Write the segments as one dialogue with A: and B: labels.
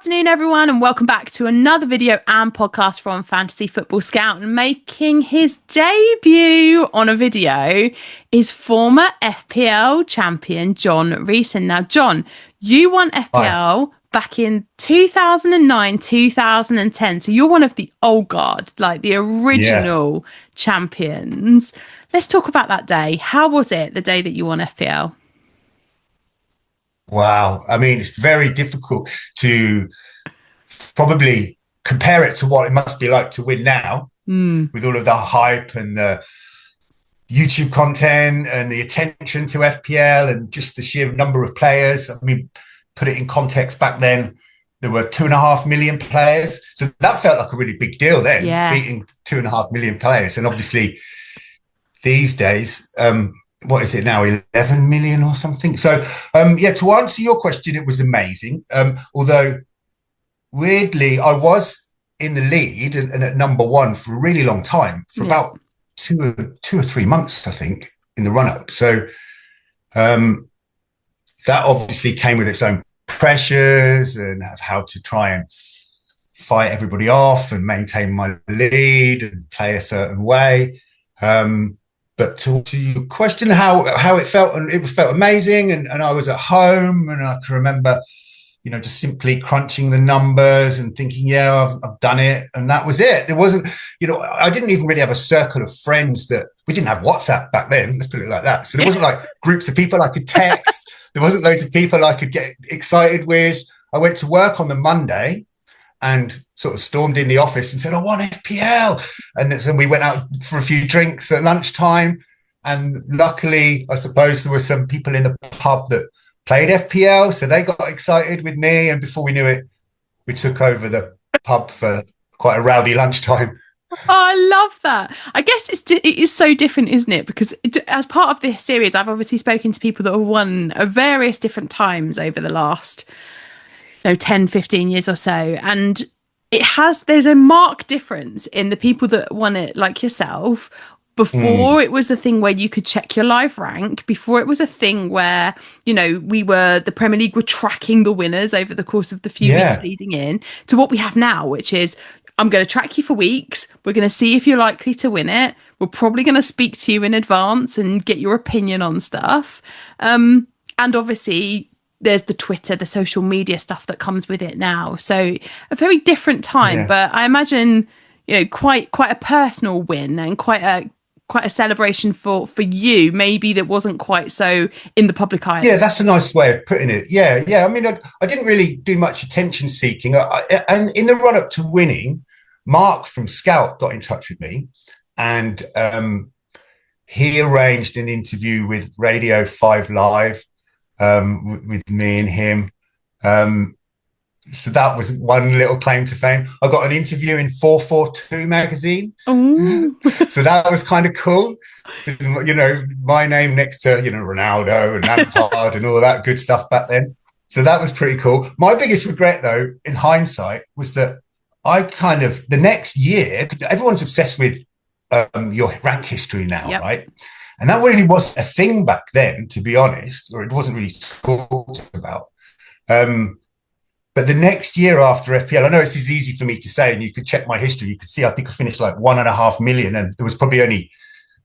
A: afternoon, everyone, and welcome back to another video and podcast from Fantasy Football Scout. And making his debut on a video is former FPL champion Jon Reeson. Now, Jon, you won FPL back in 2009, 2010. So you're one of the old guard, like the original champions. Let's talk about that day. How was it, the day that you won FPL?
B: Wow. I mean, it's very difficult to probably compare it to what it must be like to win now with all of the hype and the YouTube content and the attention to FPL and just the sheer number of players. I mean, put it in context, back then, there were 2.5 million players. So that felt like a really big deal then, beating 2.5 million players. And obviously these days, what is it now, 11 million or something? So, to answer your question, it was amazing. Although, weirdly, I was in the lead and at number one for a really long time, for about two or 3 months, I think, in the run-up. So that obviously came with its own pressures and how to try and fight everybody off and maintain my lead and play a certain way. But to your question, how it felt, and it felt amazing. And I was at home and I can remember, just simply crunching the numbers and thinking, I've done it. And that was it. There wasn't, I didn't even really have a circle of friends we didn't have WhatsApp back then. Let's put it like that. So there wasn't like groups of people I could text. There wasn't loads of people I could get excited with. I went to work on the Monday and sort of stormed in the office and said, I won FPL. And then we went out for a few drinks at lunchtime. And luckily, I suppose there were some people in the pub that played FPL. So they got excited with me. And before we knew it, we took over the pub for quite a rowdy lunchtime.
A: Oh, I love that. I guess it is so different, isn't it? Because as part of this series, I've obviously spoken to people that have won at various different times over the last 10, 15 years or so. And there's a marked difference in the people that won it, like yourself. Before it was a thing where you could check your live rank, before it was a thing where, the Premier League were tracking the winners over the course of the few weeks leading in, to what we have now, which is, I'm going to track you for weeks. We're going to see if you're likely to win it. We're probably going to speak to you in advance and get your opinion on stuff. And obviously, there's the Twitter, the social media stuff that comes with it now. So a very different time, but I imagine, quite a personal win and quite a celebration for you, maybe that wasn't quite so in the public eye.
B: Yeah, that's a nice way of putting it. Yeah. I mean, I didn't really do much attention seeking. And in the run up to winning, Mark from Scout got in touch with me and he arranged an interview with Radio 5 Live with me and him. So that was one little claim to fame. I got an interview in 442 magazine. So that was kind of cool. My name next to, Ronaldo and Lampard and all that good stuff back then. So that was pretty cool. My biggest regret, though, in hindsight, was that the next year, everyone's obsessed with your rank history now, right? And that really wasn't a thing back then, to be honest, or it wasn't really talked about. But the next year after FPL, I know this is easy for me to say, and you could check my history. You could see, I think I finished like 1.5 million, and there was probably only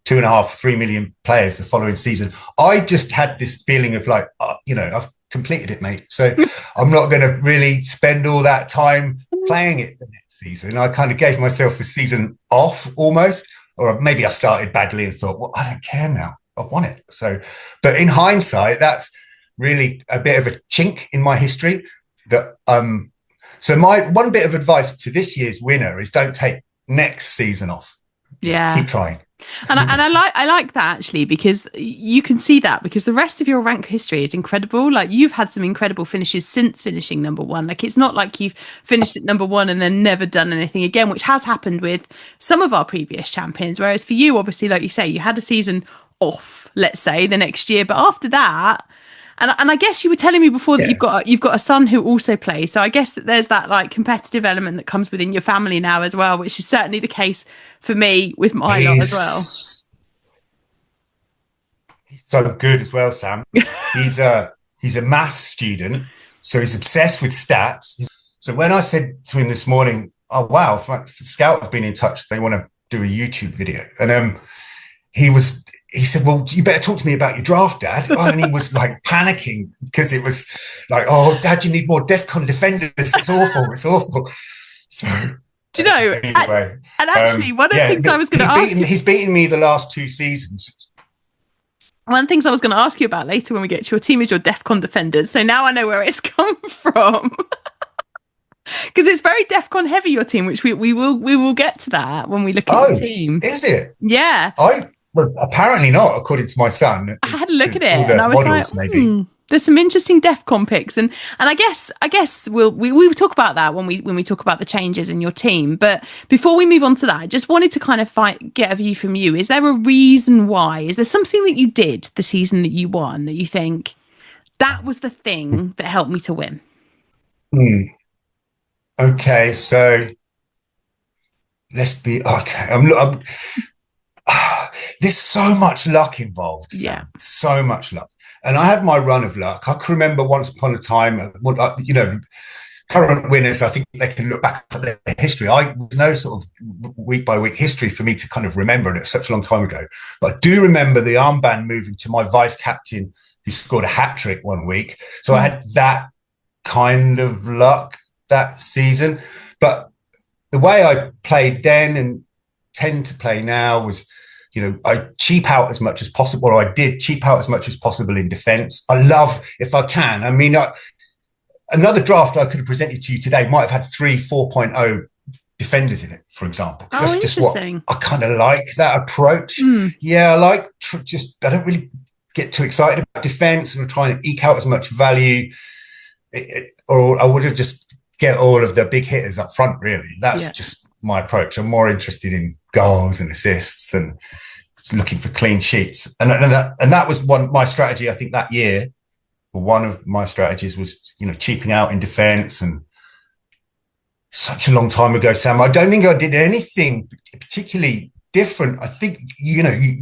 B: 2.5, 3 million players the following season. I just had this feeling of like, I've completed it, mate. So I'm not going to really spend all that time playing it the next season. I kind of gave myself a season off almost, or maybe I started badly and thought, well, I don't care now. I've won it. So, but in hindsight, that's really a bit of a chink in my history. So my one bit of advice to this year's winner is don't take next season off. Keep trying.
A: And I like that, actually, because you can see that, because the rest of your rank history is incredible. Like, you've had some incredible finishes since finishing number one. Like, it's not like you've finished at number one and then never done anything again, which has happened with some of our previous champions. Whereas for you, obviously, like you say, you had a season off, let's say, the next year, but after that. And I guess you were telling me before that you've got a son who also plays. So I guess that there's that like competitive element that comes within your family now as well, which is certainly the case for me with my lot as well.
B: He's so good as well, Sam. He's a maths student, so he's obsessed with stats. So when I said to him this morning, oh, wow, Scout have been in touch. They want to do a YouTube video. And he said, well, you better talk to me about your draft, Dad. Oh, and he was like panicking because it was like, oh, Dad, you need more DEFCON defenders. It's awful. It's awful. So
A: do you know,
B: anyway,
A: and actually one of the things I was going to ask you,
B: he's beaten me the last 2 seasons.
A: One of the things I was going to ask you about later when we get to your team is your DEFCON defenders. So now I know where it's come from. Because it's very DEFCON heavy, your team, which we will get to that when we look at your team.
B: Is it?
A: Yeah.
B: Well, apparently not, according to my son.
A: I had a look at it and I was like, maybe. There's some interesting DEFCON picks, and I guess we'll talk about that when we talk about the changes in your team. But before we move on to that, I just wanted to kind of get a view from you. Is there a reason why? Is there something that you did the season that you won that you think that was the thing that helped me to win?
B: Okay, so let's be okay. There's so much luck involved. Sam.
A: Yeah,
B: so much luck. And I had my run of luck. I can remember once upon a time, current winners, I think they can look back at their history. There's no sort of week by week history for me to kind of remember, and it's such a long time ago. But I do remember the armband moving to my vice captain who scored a hat trick one week. So I had that kind of luck that season. But the way I played then and tend to play now was, I cheap out as much as possible, or I did cheap out as much as possible in defense. I love, if I can. I mean, another draft I could have presented to you today might have had 3 4.0 defenders in it, for example.
A: Oh,
B: that's just what I kind of like, that approach. Yeah, I like I don't really get too excited about defense, and I'm trying to eke out as much value, or I would have just get all of the big hitters up front, really. That's just my approach. I'm more interested in goals and assists than looking for clean sheets. And that was my strategy, I think, that year. One of my strategies was, cheaping out in defense, and such a long time ago, Sam. I don't think I did anything particularly different. I think, I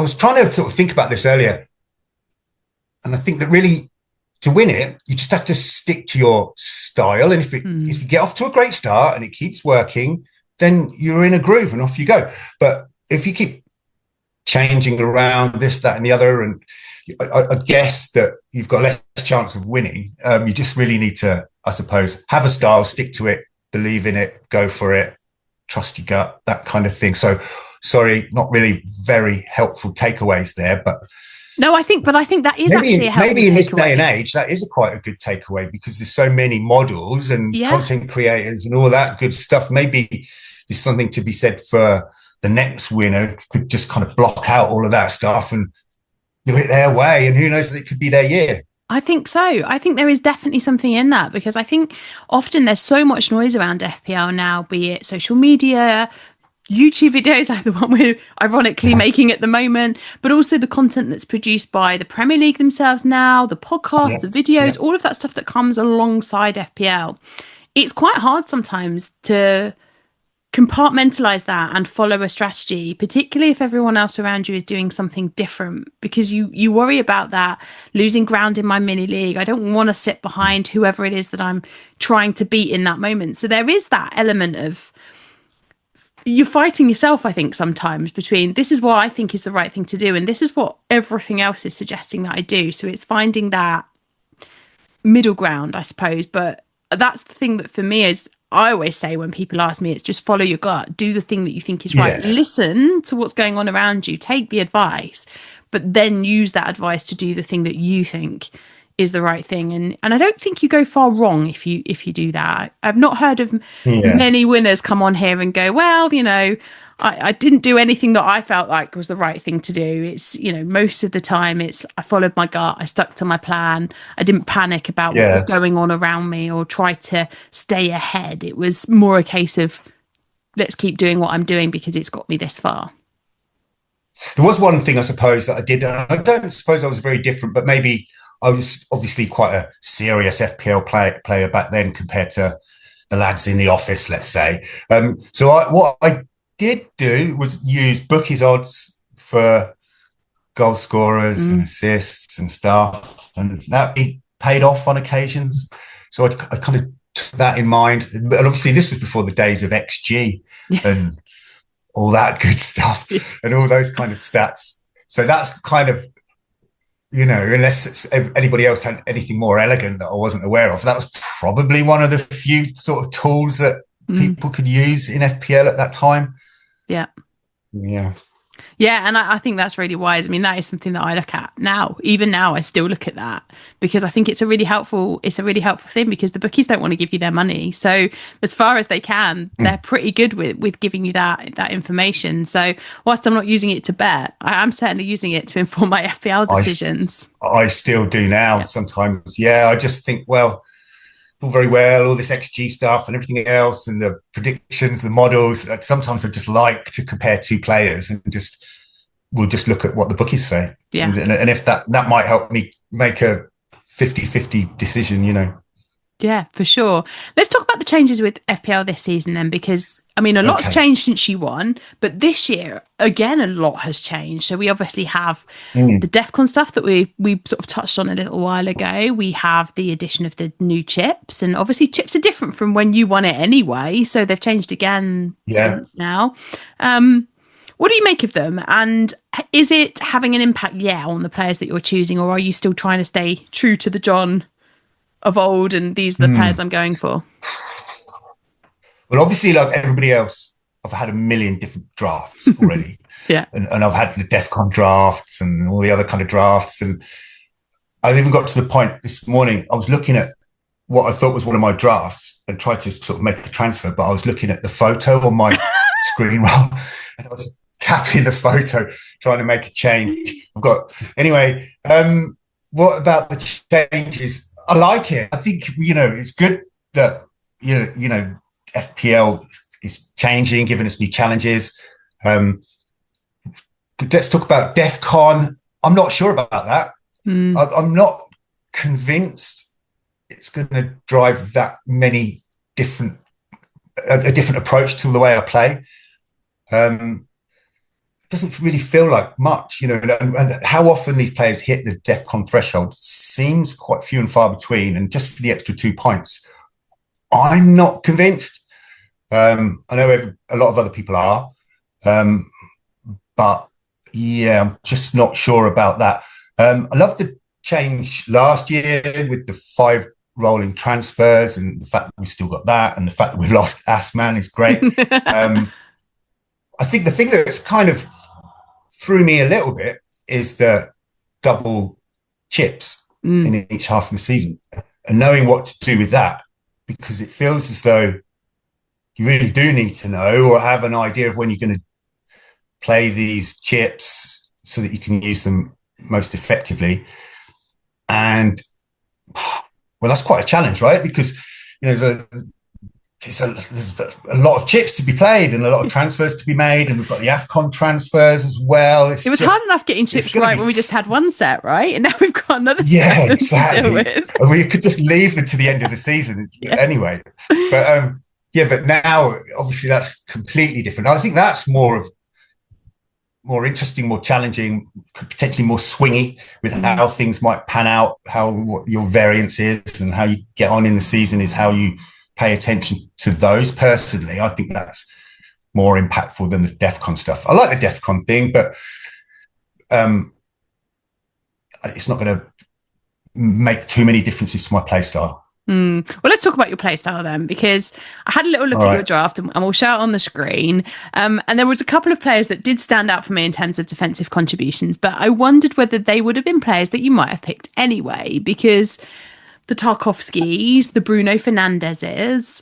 B: was trying to sort of think about this earlier. And I think that really, to win it, you just have to stick to your style. And if you get off to a great start and it keeps working, then you're in a groove and off you go. But if you keep changing around this, that, and the other, and I guess that you've got less chance of winning. You just really need to, I suppose, have a style, stick to it, believe in it, go for it, trust your gut, that kind of thing. So, sorry, not really very helpful takeaways there, but
A: no, I think that is actually a helpful
B: maybe in this
A: takeaway.
B: day and age, that is quite a good takeaway, because there's so many models and content creators and all that good stuff. Maybe there's something to be said for the next winner could just kind of block out all of that stuff and do it their way, and who knows, it could be their year.
A: I think so. I think there is definitely something in that, because I think often there's so much noise around FPL now, be it social media, YouTube videos like the one we're ironically making at the moment, but also the content that's produced by the Premier League themselves now, the podcasts, the videos, all of that stuff that comes alongside FPL. It's quite hard sometimes to compartmentalize that and follow a strategy, particularly if everyone else around you is doing something different, because you worry about that losing ground in my mini league. I don't want to sit behind whoever it is that I'm trying to beat in that moment. So there is that element of you're fighting yourself, I think, sometimes between this is what I think is the right thing to do and this is what everything else is suggesting that I do. So it's finding that middle ground, I suppose. But that's the thing that for me is, I always say when people ask me, it's just follow your gut, do the thing that you think is right, listen to what's going on around you, take the advice, but then use that advice to do the thing that you think is the right thing. And I don't think you go far wrong if you do that. I've not heard of many winners come on here and go, well, I didn't do anything that I felt like was the right thing to do. It's, most of the time it's I followed my gut, I stuck to my plan, I didn't panic about what was going on around me or try to stay ahead. It was more a case of let's keep doing what I'm doing because it's got me this far.
B: There was one thing, I suppose, that I did. I don't suppose I was very different, but maybe I was obviously quite a serious FPL player back then compared to the lads in the office, let's say. So what I did do was use bookies odds for goal scorers and assists and stuff, and that paid off on occasions. So I kind of took that in mind. And obviously this was before the days of XG and all that good stuff and all those kind of stats. So that's kind of, unless anybody else had anything more elegant that I wasn't aware of, that was probably one of the few sort of tools that people could use in FPL at that time.
A: Yeah.
B: Yeah.
A: Yeah, and I think that's really wise. I mean, that is something that I look at now. Even now, I still look at that because I think it's a really helpful thing because the bookies don't want to give you their money. So as far as they can, they're pretty good with giving you that information. So whilst I'm not using it to bet, I'm certainly using it to inform my FPL decisions.
B: I still do now sometimes. Yeah, I just think, well, all very well, all this XG stuff and everything else and the predictions, the models. Sometimes I just like to compare two players and we'll just look at what the bookies say.
A: Yeah.
B: And if that might help me make a 50-50 decision,
A: Yeah, for sure. Let's talk about the changes with FPL this season then, because I mean, a lot's changed since you won, but this year, again, a lot has changed. So we obviously have the DEFCON stuff that we sort of touched on a little while ago. We have the addition of the new chips, and obviously chips are different from when you won it anyway. So they've changed again since now. What do you make of them? And is it having an impact, on the players that you're choosing, or are you still trying to stay true to the Jon of old and these are the players I'm going for?
B: Well, obviously, like everybody else, I've had a million different drafts already. And I've had the DEFCON drafts and all the other kind of drafts. And I've even got to the point this morning, I was looking at what I thought was one of my drafts and tried to sort of make a transfer, but I was looking at the photo on my screen roll and I was tapping the photo, trying to make a change. Anyway, what about the changes? I like it. I think, it's good that, FPL is changing, giving us new challenges. Let's talk about DEFCON. I'm not sure about that. I'm not convinced it's going to drive that many a different approach to the way I play. It doesn't really feel like much, and how often these players hit the DEFCON threshold seems quite few and far between. And just for the extra 2 points, I'm not convinced. I know a lot of other people are, but I'm just not sure about that. I love the change last year with the 5 rolling transfers and the fact that we've still got that, and the fact that we've lost Assman is great. I think the thing that's kind of threw me a little bit is the double chips in each half of the season, and knowing what to do with that, because it feels as though you really do need to know or have an idea of when you're going to play these chips so that you can use them most effectively. And well, that's quite a challenge, right? Because there's a lot of chips to be played and a lot of transfers to be made, and we've got the AFCON transfers as well.
A: It was hard enough getting chips right when we just had one set, right? And now we've got another set to deal with.
B: And we could just leave them to the end of the season anyway. But now obviously that's completely different. I think that's more interesting, more challenging, potentially more swingy with how things might pan out, what your variance is, and how you get on in the season is how you pay attention to those. Personally, I think that's more impactful than the DEFCON stuff. I like the DEFCON thing, but it's not going to make too many differences to my play style.
A: Well, let's talk about your playstyle then, because I had a little look at your draft and we'll show it on the screen. And there was a couple of players that did stand out for me in terms of defensive contributions, but I wondered whether they would have been players that you might have picked anyway, because the Tarkowskis, the Bruno Fernandezes,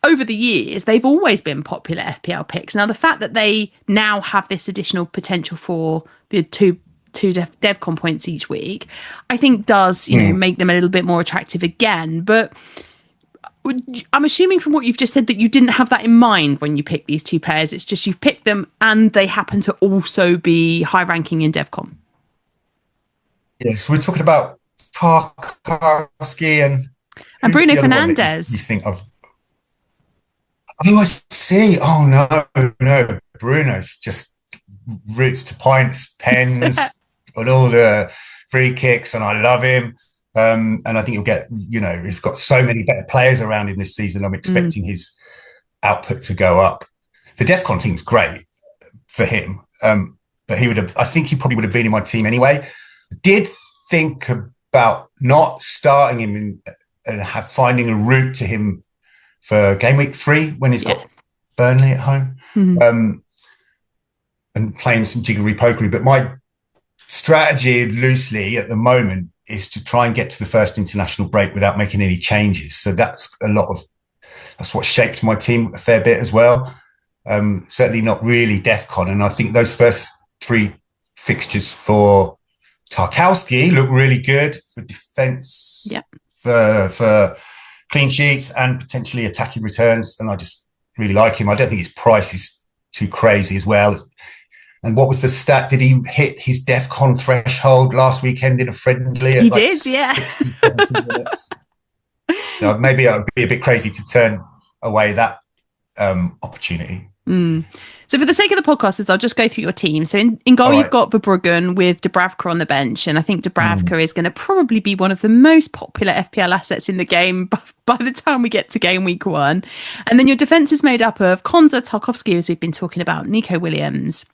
A: over the years, they've always been popular FPL picks. Now, the fact that they now have this additional potential for the two DevCon points each week, I think does, make them a little bit more attractive again. But I'm assuming from what you've just said that you didn't have that in mind when you picked these two players. It's just you've picked them and they happen to also be high ranking in DevCon.
B: Yes, we're talking about Tarkowski and
A: Bruno Fernandes.
B: You think of? Oh, I see. Oh no, Bruno's just roots to points, pens, and all the free kicks, and I love him. And I think he'll get, he's got so many better players around him this season. I'm expecting his output to go up. The DEFCON thing's great for him. But I think he probably would have been in my team anyway. Did think about not starting him and finding a route to him for game week 3 when he's got Burnley at home, and playing some jiggery pokery. But my strategy loosely at the moment is to try and get to the first international break without making any changes. So that's what shaped my team a fair bit as well. Certainly not really DEFCON. And I think those first 3 fixtures for Tarkowski look really good for defence, for clean sheets and potentially attacking returns. And I just really like him. I don't think his price is too crazy as well. And what was the stat? Did he hit his DEFCON threshold last weekend in a friendly? He did, 60, 70 minutes. So maybe it would be a bit crazy to turn away that opportunity.
A: So for the sake of the podcasters, I'll just go through your team. So in goal, you've got Verbruggen with Dubravka on the bench. And I think Dubravka is going to probably be one of the most popular FPL assets in the game by the time we get to game week 1. And then your defence is made up of Konza, Tarkowski, as we've been talking about, Nico Williams,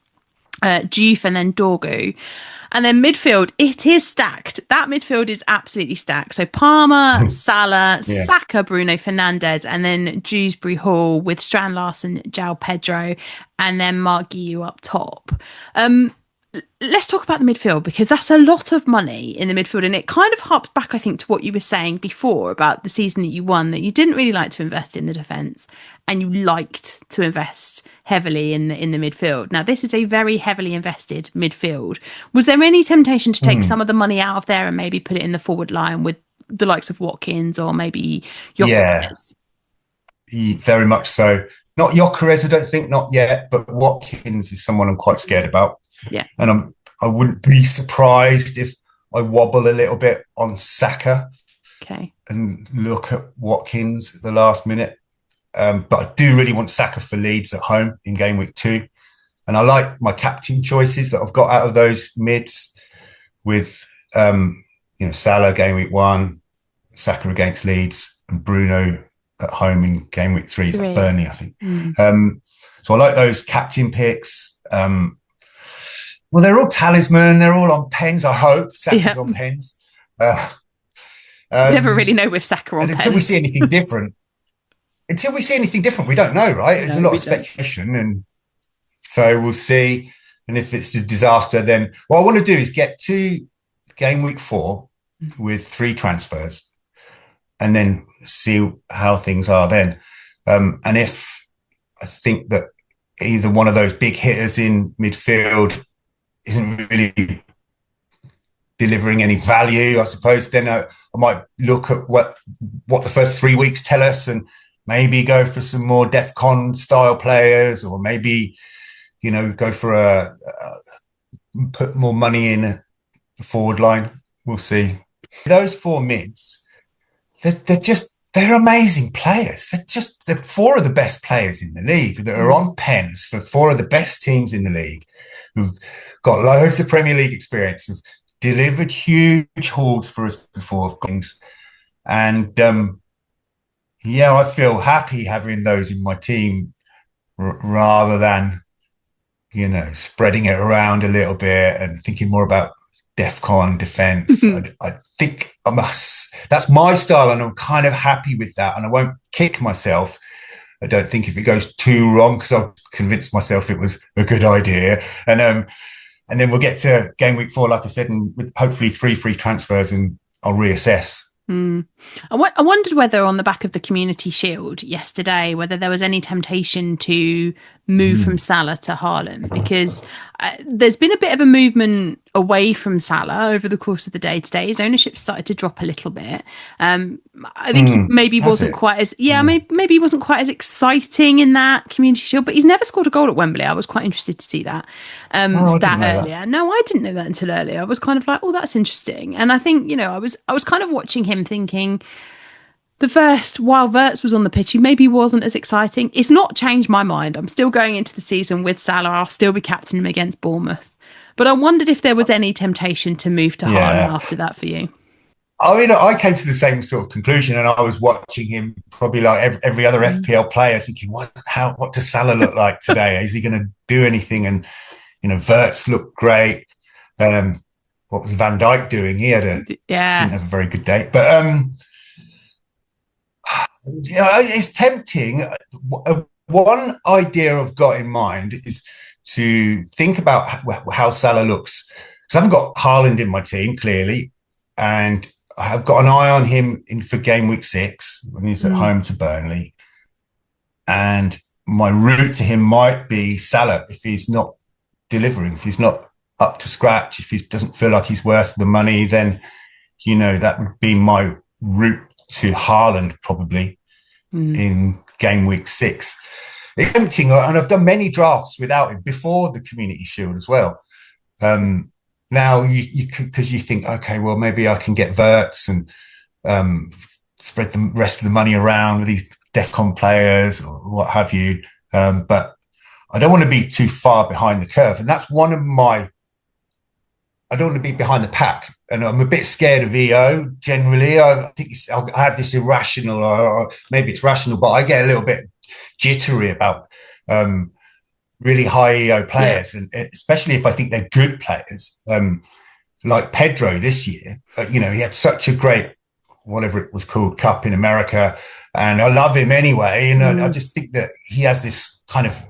A: Juve, and then Dorgu. And then midfield, it is stacked. That midfield is absolutely stacked. So Palmer, Salah, Saka, Bruno Fernandes, and then Dewsbury Hall with Strand Larsen, João Pedro, and then Mark Guiu up top. Let's talk about the midfield, because that's a lot of money in the midfield. And it kind of harps back, I think, to what you were saying before about the season that you won, that you didn't really like to invest in the defence and you liked to invest heavily in the midfield. Now, this is a very heavily invested midfield. Was there any temptation to take some of the money out of there and maybe put it in the forward line with the likes of Watkins or maybe Gyökeres?
B: Very much so. Not Gyökeres, I don't think, not yet, but Watkins is someone I'm quite scared about.
A: Yeah.
B: And I wouldn't be surprised if I wobble a little bit on Saka and look at Watkins at the last minute. But I do really want Saka for Leeds at home in game week 2. And I like my captain choices that I've got out of those mids with, Salah game week 1, Saka against Leeds, and Bruno at home in game week 3 is at Burnley, I think. So I like those captain picks. Well, they're all talisman. They're all on pens, I hope. Saka's on pens.
A: You never really know with Saka on pens.
B: Until we see anything different. We don't know, right? There's a lot of speculation. And so we'll see. And if it's a disaster, then what I want to do is get to game week 4 with 3 transfers and then see how things are then. And if I think that either one of those big hitters in midfield isn't really delivering any value, I suppose, then I might look at what the first 3 weeks tell us and maybe go for some more DEFCON style players, or maybe, go for put more money in a forward line. We'll see. Those 4 mids, they're amazing players. They're 4 of the best players in the league that are on pens for 4 of the best teams in the league who've got loads of Premier League experience, have delivered huge hauls for us before things. And I feel happy having those in my team rather than, spreading it around a little bit and thinking more about DEFCON defense. I think that's my style, and I'm kind of happy with that. And I won't kick myself, I don't think, if it goes too wrong, because I've convinced myself it was a good idea. And then we'll get to game week 4, like I said, and with hopefully 3 free transfers, and I'll reassess.
A: I wondered whether on the back of the Community Shield yesterday, whether there was any temptation to move from Salah to Haaland, because there's been a bit of a movement away from Salah over the course of the day today. His ownership started to drop a little bit. I think he maybe wasn't quite as maybe he wasn't quite as exciting in that Community Shield, but he's never scored a goal at Wembley. I was quite interested to see that stat earlier. No, I didn't know that until earlier. I was kind of like, oh, that's interesting. And I think, I was kind of watching him thinking, the first, while Wirtz was on the pitch, he maybe wasn't as exciting. It's not changed my mind. I'm still going into the season with Salah. I'll still be captaining him against Bournemouth. But I wondered if there was any temptation to move to Haaland after that for you.
B: I mean, I came to the same sort of conclusion, and I was watching him probably like every other FPL player, thinking, what does Salah look like today? Is he going to do anything? And Verts looked great. What was Van Dijk doing? He didn't have a very good day, but it's tempting. One idea I've got in mind is to think about how Salah looks, because I haven't got Haaland in my team clearly, and I've got an eye on him for game week 6 when he's at home to Burnley. And my route to him might be Salah if he's not delivering, if he's not up to scratch, if he doesn't feel like he's worth the money, then, that would be my route to Haaland probably in game week 6. It's tempting, and I've done many drafts without him before the Community Shield as well. Now because you think, okay, well, maybe I can get Verts and spread the rest of the money around with these DEFCON players or what have you. But I don't want to be too far behind the curve. And that's one of I don't want to be behind the pack. And I'm a bit scared of EO generally. I think I have this irrational, or maybe it's rational, but I get a little bit jittery about really high EO players, and especially if I think they're good players, like Pedro this year. He had such a great, whatever it was called, cup in America, and I love him anyway. And I just think that he has this kind of,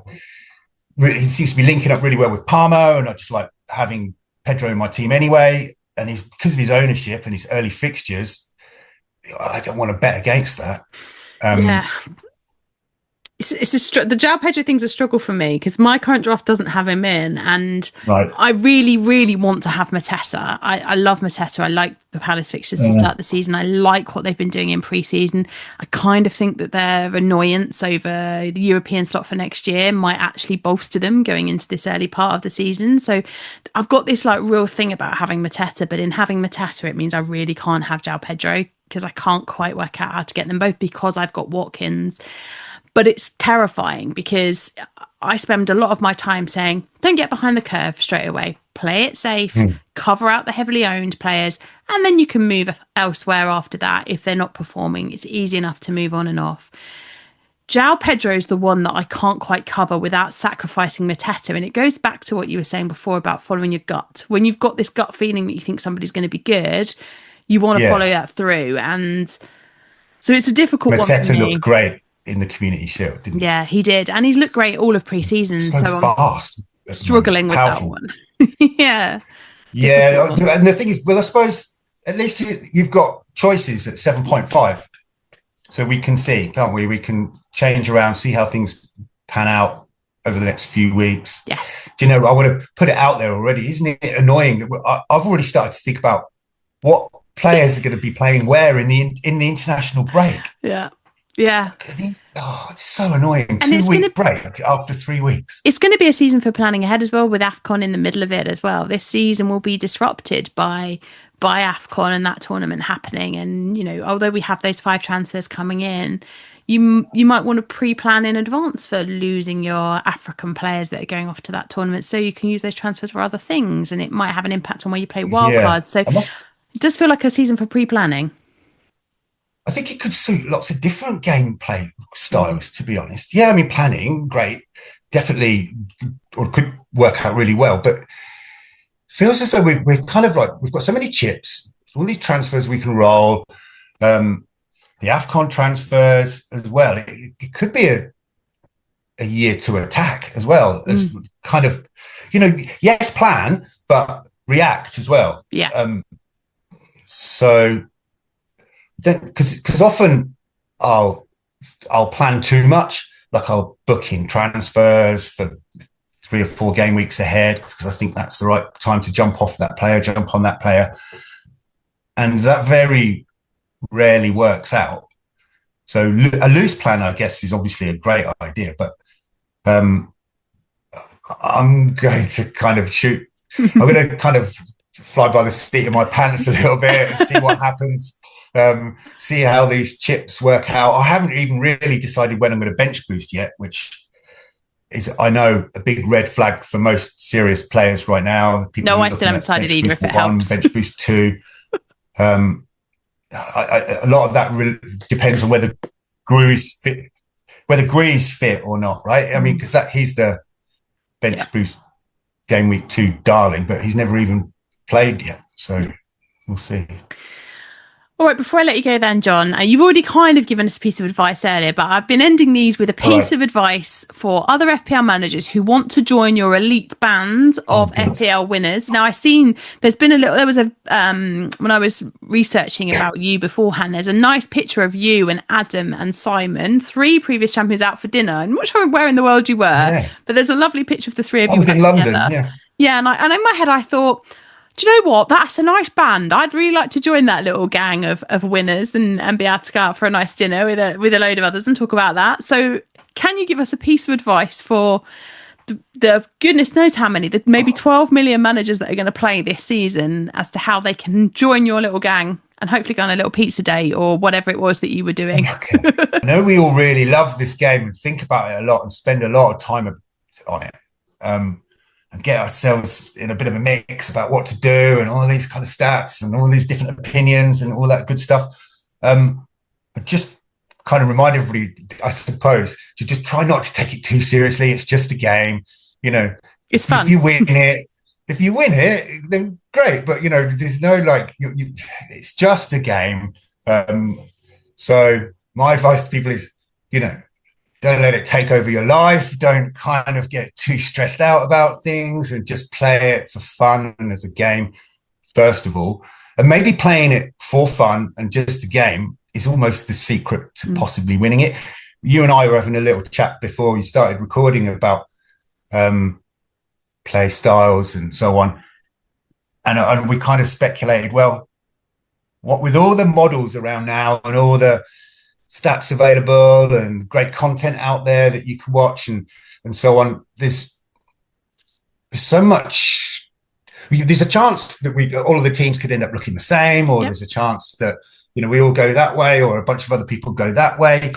B: he seems to be linking up really well with Parmo, and I just like having Pedro in my team anyway. And he's, because of his ownership and his early fixtures, I don't want to bet against that.
A: The João Pedro thing's a struggle for me because my current draft doesn't have him in, and
B: right.
A: I really, really want to have Mateta. I love Mateta. I like the Palace fixtures to start the season. I like what they've been doing in pre-season. I kind of think that their annoyance over the European slot for next year might actually bolster them going into this early part of the season. So I've got this like real thing about having Mateta, but in having Mateta, it means I really can't have João Pedro because I can't quite work out how to get them both because I've got Watkins. But it's terrifying because I spend a lot of my time saying, don't get behind the curve straight away. Play it safe, cover out the heavily owned players, and then you can move elsewhere after that. If they're not performing, it's easy enough to move on and off. João Pedro is the one that I can't quite cover without sacrificing Mateta. And it goes back to what you were saying before about following your gut. When you've got this gut feeling that you think somebody's going to be good, you want to follow that through. And so it's a difficult one for me.
B: Mateta looked great in the Community Shield, didn't he?
A: Yeah, he did. And he's looked great all of pre-season.
B: So fast.
A: I'm struggling with that one. Yeah.
B: Yeah. And the thing is, well, I suppose at least you've got choices at 7.5. So we can see, can't we? We can change around, see how things pan out over the next few weeks.
A: Yes.
B: Do you know, I want to put it out there already. Isn't it annoying that I've already started to think about what players are going to be playing where in the international break?
A: Yeah. Yeah.
B: It's so annoying.
A: And
B: 2-week break after 3 weeks.
A: It's going to be a season for planning ahead as well, with AFCON in the middle of it as well. This season will be disrupted by AFCON and that tournament happening. And, although we have those 5 transfers coming in, you might want to pre-plan in advance for losing your African players that are going off to that tournament, so you can use those transfers for other things, and it might have an impact on where you play wildcards. So it does feel like a season for pre-planning.
B: I think it could suit lots of different gameplay styles, to be honest. Yeah, I mean, planning, great, definitely, or could work out really well. But feels as though we're kind of like, we've got so many chips, all these transfers we can roll, the AFCON transfers as well. It could be a year to attack as well, as kind of, yes, plan, but react as well.
A: Yeah.
B: So... because often I'll plan too much, like I'll book in transfers for 3 or 4 game weeks ahead because I think that's the right time to jump on that player, and that very rarely works out. So a loose plan, I guess, is obviously a great idea, but I'm going to kind of shoot. I'm going to kind of fly by the seat of my pants a little bit and see what happens. See how these chips work out. I haven't even really decided when I'm going to bench boost yet, which is, I know, a big red flag for most serious players right now.
A: I still haven't decided either, if it helps.
B: Bench boost 2. a lot of that depends on whether Gru's fit or not, right? I mean, because he's the bench boost game week 2 darling, but he's never even played yet, so we'll see.
A: All right, before I let you go then, Jon, you've already kind of given us a piece of advice earlier, but I've been ending these with a piece of advice for other FPL managers who want to join your elite band of FPL winners. Now, there was a, when I was researching about you beforehand, there's a nice picture of you and Adam and Simon, 3 previous champions out for dinner. I'm not sure where in the world you were, but there's a lovely picture of the 3 of you
B: in London,
A: together. Yeah, and in my head, I thought, do you know what? That's a nice band. I'd really like to join that little gang of winners and be able to go out for a nice dinner with a load of others and talk about that. So can you give us a piece of advice for the goodness knows how many, the maybe 12 million managers that are going to play this season, as to how they can join your little gang and hopefully go on a little pizza date or whatever it was that you were doing?
B: Okay. I know we all really love this game and think about it a lot and spend a lot of time on it. And get ourselves in a bit of a mix about what to do and all these kind of stats and all these different opinions and all that good stuff. But just kind of remind everybody, I suppose, to just try not to take it too seriously. It's just a game,
A: It's fun.
B: If you win it, then great. But there's no it's just a game. So my advice to people is, don't let it take over your life. Don't kind of get too stressed out about things, and just play it for fun and as a game, first of all. And maybe playing it for fun and just a game is almost the secret to possibly winning it. You and I were having a little chat before you started recording about play styles and so on. And we kind of speculated, well, what with all the models around now and all the stats available and great content out there that you can watch and so on, there's so much. There's a chance that all of the teams could end up looking the same, or there's a chance that we all go that way, or a bunch of other people go that way.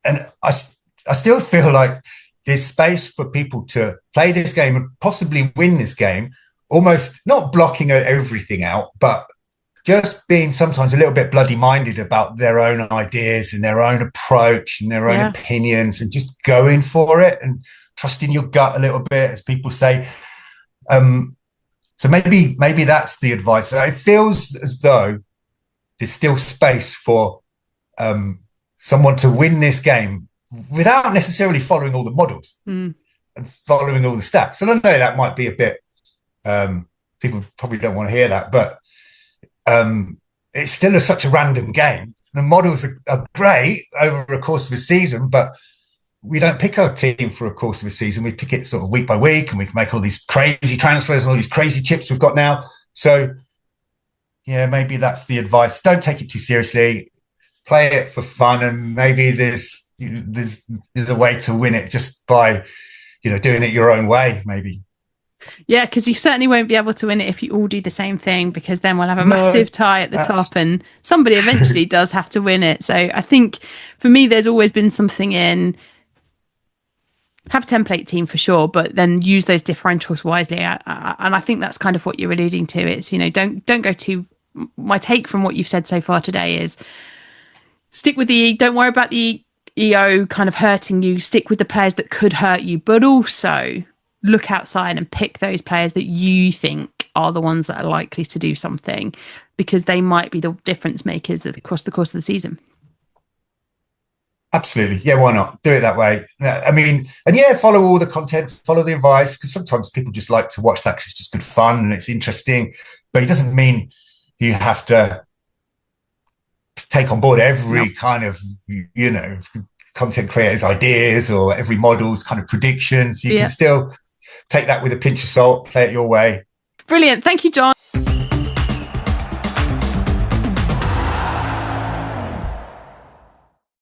B: And I still feel like there's space for people to play this game and possibly win this game, almost not blocking everything out, but just being sometimes a little bit bloody minded about their own ideas and their own approach and their own opinions, and just going for it and trusting your gut a little bit, as people say. So maybe that's the advice. It feels as though there's still space for someone to win this game without necessarily following all the models and following all the stats. And I know that might be a bit, people probably don't want to hear that, but it's still such a random game. The models are great over a course of a season, but we don't pick our team for a course of a season. We pick it sort of week by week, and we can make all these crazy transfers and all these crazy chips we've got now. So yeah, maybe that's the advice. Don't take it too seriously. Play it for fun, and maybe there's a way to win it just by doing it your own way, maybe.
A: Yeah, because you certainly won't be able to win it if you all do the same thing, because then we'll have a massive tie at the top and somebody eventually does have to win it. So I think for me, there's always been something in have a template team for sure, but then use those differentials wisely. And I think that's kind of what you're alluding to. It's, don't go too, my take from what you've said so far today is stick with don't worry about the EO kind of hurting you, stick with the players that could hurt you, but also look outside and pick those players that you think are the ones that are likely to do something, because they might be the difference makers across the course of the season.
B: Absolutely. Yeah, why not? Do it that way. I mean, and follow all the content, follow the advice, because sometimes people just like to watch that because it's just good fun and it's interesting, but it doesn't mean you have to take on board every kind of, content creators' ideas or every model's kind of predictions. You can still take that with a pinch of salt, play it your way.
A: Brilliant. Thank you, Jon.